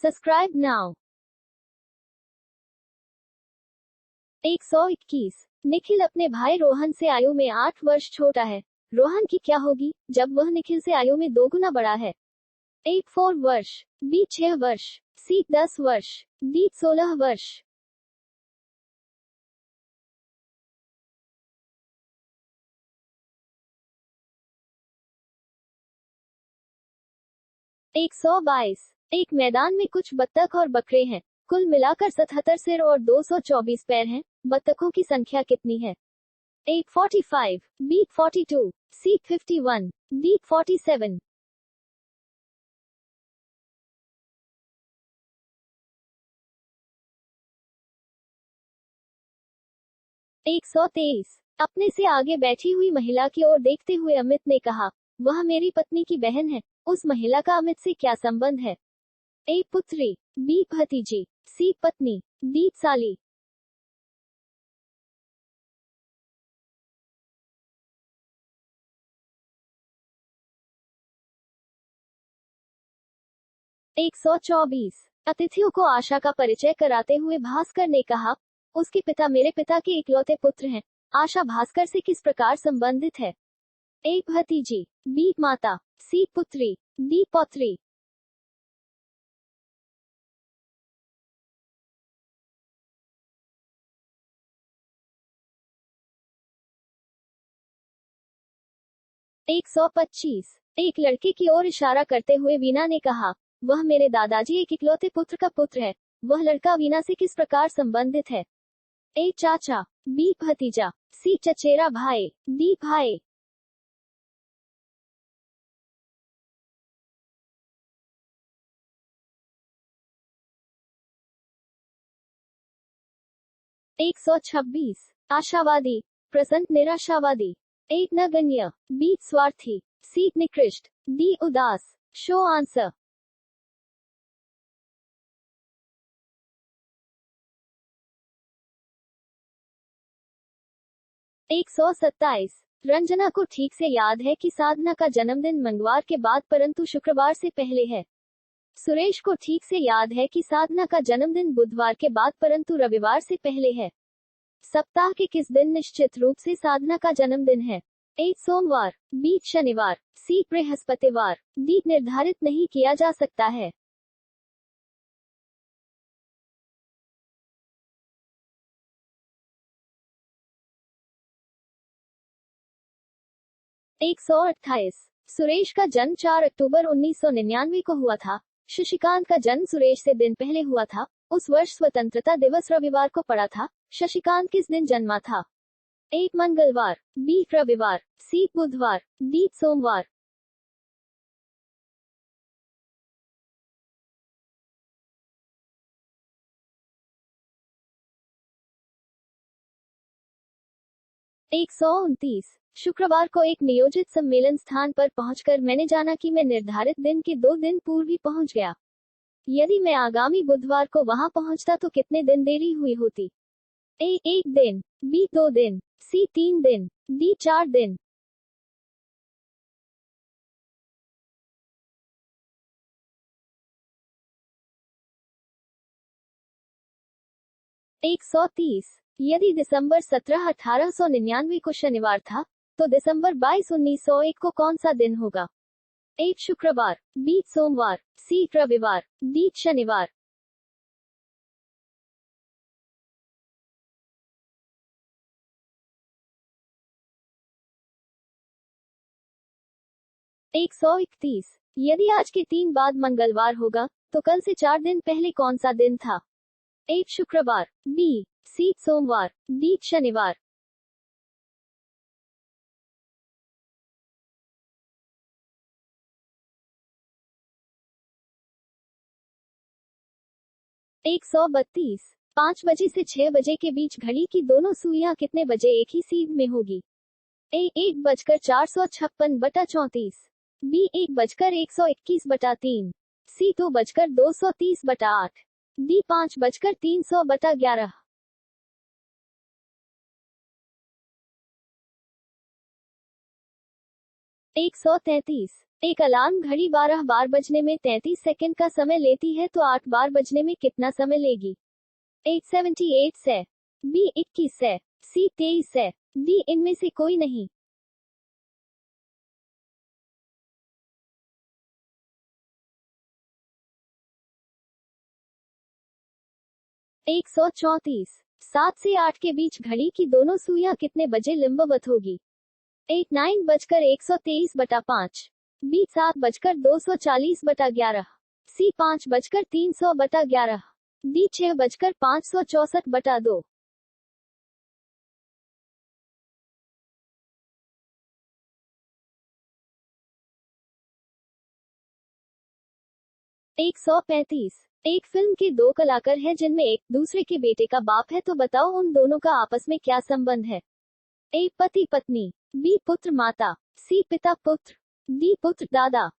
Subscribe now. 121। Nikhil अपने भाई रोहन से आयु में 8 वर्ष छोटा है। रोहन की क्या होगी जब वह निखिल से आयु में 2 गुना बड़ा है? ए 4 वर्ष, बी 6 वर्ष, सी 10 वर्ष, डी 16 वर्ष। 122। एक मैदान में कुछ बत्तख और बकरे हैं। कुल मिलाकर 77 सिर और 224 पैर हैं। बत्तखों की संख्या कितनी है? ए 45, बी 42, सी 51, डी 47। 123। अपने से आगे बैठी हुई महिला की ओर देखते हुए अमित ने कहा, वह मेरी पत्नी की बहन है। उस महिला का अमित से क्या संबंध है? ए पुत्री, बी भतीजी, सी पत्नी, डी साली। 124। अतिथियों को आशा का परिचय कराते हुए भास्कर ने कहा, उसके पिता मेरे पिता के इकलौते पुत्र हैं। आशा भास्कर से किस प्रकार संबंधित है? ए भतीजी, बी माता, सी पुत्री, डी पौत्री। 125। एक लड़के की ओर इशारा करते हुए वीना ने कहा, वह मेरे दादाजी एक इकलौते पुत्र का पुत्र है। वह लड़का वीना से किस प्रकार संबंधित है? ए चाचा, बी भतीजा, सी चचेरा भाई, डी भाई। 126। आशावादी, प्रसन्न निराशावादी। ए नगण्य, बी स्वार्थी, सी निकृष्ट, डी उदास। Show answer. 127। रंजना को ठीक से याद है कि साधना का जन्मदिन मंगलवार के बाद परंतु शुक्रवार से पहले है। सुरेश को ठीक से याद है कि साधना का जन्मदिन बुधवार के बाद परंतु रविवार से पहले है। सप्ताह के किस दिन निश्चित रूप से साधना का जन्मदिन है? ए सोमवार, बी शनिवार, सी बृहस्पतिवार, डी निर्धारित नहीं किया जा सकता है। 128। सुरेश का जन्म 4 अक्टूबर 1999 को हुआ था। शशिकांत का जन्म सुरेश से दिन पहले हुआ था। उस वर्ष स्वतंत्रता दिवस रविवार को पड़ा था। शशिकांत किस दिन जन्मा था? ए मंगलवार, बी रविवार, सी बुधवार, डी सोमवार। 129। शुक्रवार को एक नियोजित सम्मेलन स्थान पर पहुंचकर मैंने जाना कि मैं निर्धारित दिन के 2 दिन पूर्व ही पहुंच गया। यदि मैं आगामी बुधवार को वहां पहुंचता तो कितने दिन देरी हुई होती? ए 1 दिन, बी 2 दिन, सी 3 दिन, डी 4 दिन। 130। यदि दिसंबर 17 1899 को शनिवार था, तो दिसंबर 22 1901 को कौन सा दिन होगा? ए शुक्रवार, बी सोमवार, सी रविवार, डी शनिवार। 131। यदि आज के 3 बाद मंगलवार होगा, तो कल से 4 दिन पहले कौन सा दिन था? ए शुक्रवार, बी सी सोमवार, डी शनिवार। 132। 5 बजे से 6 बजे के बीच घड़ी की दोनों सुइयां कितने बजे एक ही सीध में होगी? ए 1 बजकर 456 बटा 34, बी 1 बजकर 121 बटा 3, सी 2 बजकर 230 बटा 8, डी 5 बजकर 300 बटा 11। 133। एक अलार्म घड़ी 12 बार बजने में 33 सेकंड का समय लेती है तो 8 बार बजने में कितना समय लेगी? 878 से, बी 21 से, सी 23 से, डी इनमें से कोई नहीं। एक 134। 7 से 8 के बीच घड़ी की दोनों सुइयां कितने बजे लंबवत होगी? 8 बजकर 123/5, बी 7 बजकर 240/11, सी 5 बजकर 300/11, डी 6 बजकर 564/2। एक 135। एक फिल्म के दो कलाकार हैं जिनमें एक दूसरे के बेटे का बाप है तो बताओ उन दोनों का आपस में क्या संबंध है? ए पति पत्नी, बी पुत्र माता, सी पिता पुत्र, डी पुत्र दादा।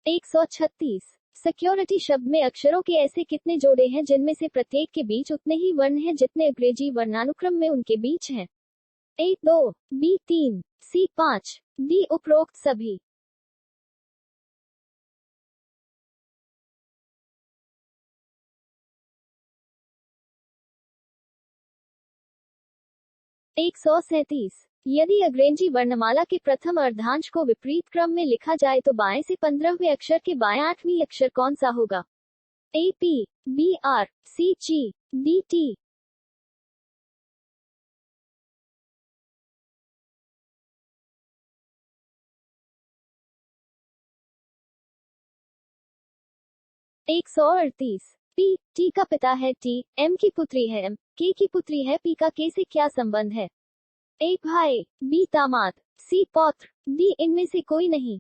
एक 136। सिक्योरिटी शब्द में अक्षरों के ऐसे कितने जोड़े हैं जिनमें से प्रत्येक के बीच उतने ही वर्ण हैं जितने अंग्रेजी वर्णानुक्रम में उनके बीच हैं? ए 2, बी 3, सी 5, डी उपरोक्त सभी। एक 137। यदि अंग्रेजी वर्णमाला के प्रथम अर्धांश को विपरीत क्रम में लिखा जाए तो बाएं से 15वें अक्षर के बाएं 8वीं अक्षर कौन सा होगा? A P, B R, C G, D T. एक 138। पी टी का पिता है टी, एम की पुत्री है एम, के की पुत्री है पी का के से क्या संबंध है? ए भाई, बी दामाद, सी पौत्र, डी इनमें से कोई नहीं।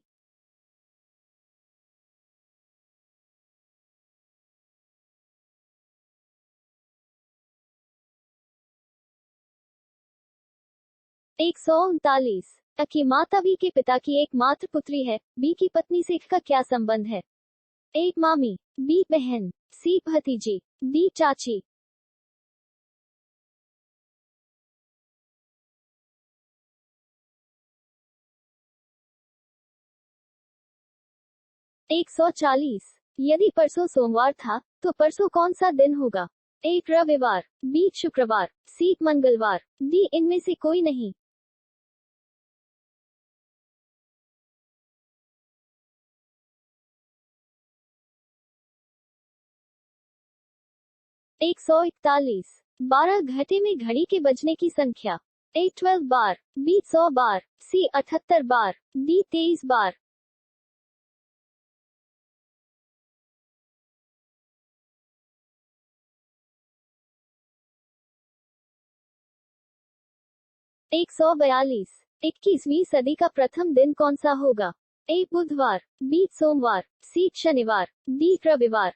एक 139। अ की माता बी के पिता की एकमात्र पुत्री है, बी की पत्नी से का क्या संबंध है? ए मामी, बी बहन, सी भतीजी, डी चाची। एक 140। यदि परसों सोमवार था तो परसों कौन सा दिन होगा? ए रविवार, बी शुक्रवार, सी मंगलवार, डी इनमें से कोई नहीं। एक 141। 12 घंटे में घड़ी के बजने की संख्या? ए 12 बार, बी 100 बार, सी 78 बार, डी 23 बार। एक 142। 21वीं सदी का प्रथम दिन कौन सा होगा? ए बुधवार, बी सोमवार, सी शनिवार, डी रविवार।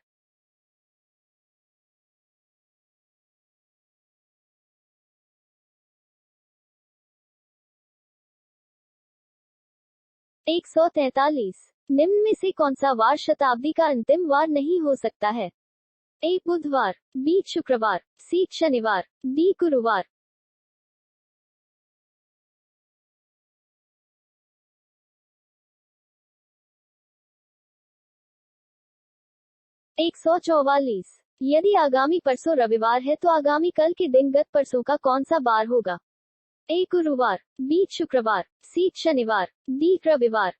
एक 143। निम्न में से कौन सा वार शताब्दी का अंतिम वार नहीं हो सकता है? ए बुधवार, बी शुक्रवार, सी शनिवार, डी गुरुवार। एक 144। यदि आगामी परसों रविवार है तो आगामी कल के दिन गत परसों का कौन सा बार होगा? ए गुरुवार, बी शुक्रवार, सी शनिवार, डी रविवार।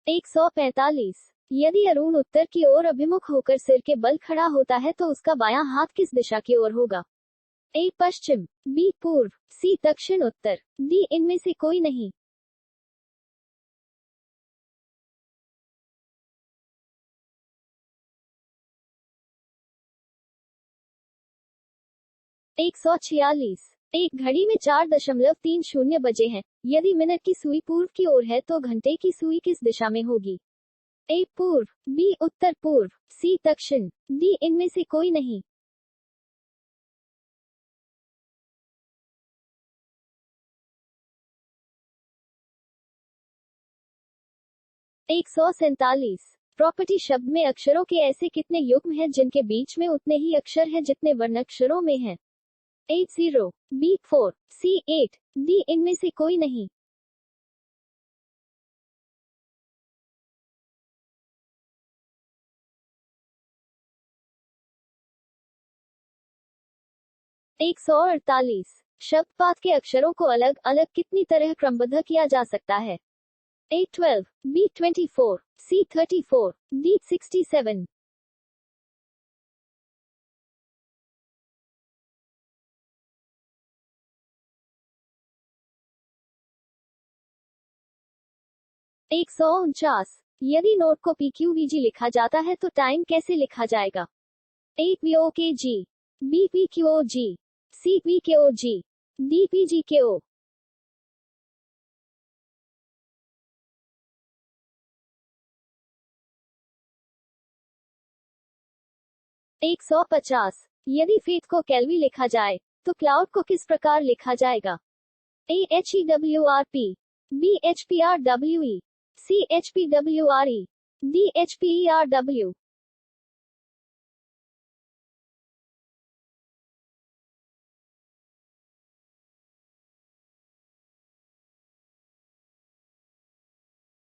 एक 145। यदि अरुण उत्तर की ओर अभिमुख होकर सिर के बल खड़ा होता है तो उसका बायां हाथ किस दिशा की ओर होगा? ए पश्चिम, बी पूर्व, सी दक्षिण उत्तर, डी इनमें से कोई नहीं। एक 146। एक घड़ी में 4.30 बजे हैं। यदि मिनट की सुई पूर्व की ओर है तो घंटे की सुई किस दिशा में होगी? ए पूर्व, बी उत्तर पूर्व, सी दक्षिण, डी इनमें से कोई नहीं। 147। प्रॉपर्टी शब्द में अक्षरों के ऐसे कितने युग्म हैं जिनके बीच में उतने ही अक्षर हैं जितने वर्णाक्षरों में हैं? 80, B 4, C 8, D इनमें से कोई नहीं। एक 148। शब्द पाठ के अक्षरों को अलग अलग कितनी तरह क्रमबद्ध किया जा सकता है? A 12, B 24, C 34, D 67। 149। यदि नोट को PQVG लिखा जाता है तो टाइम कैसे लिखा जाएगा? A POKG, B PQOG, C PKOG, D PGKO। 150। यदि फेथ को केल्वी लिखा जाए तो क्लाउड को किस प्रकार लिखा जाएगा? A HEWRP, B HPRWE, C HPWRE, D HPERW।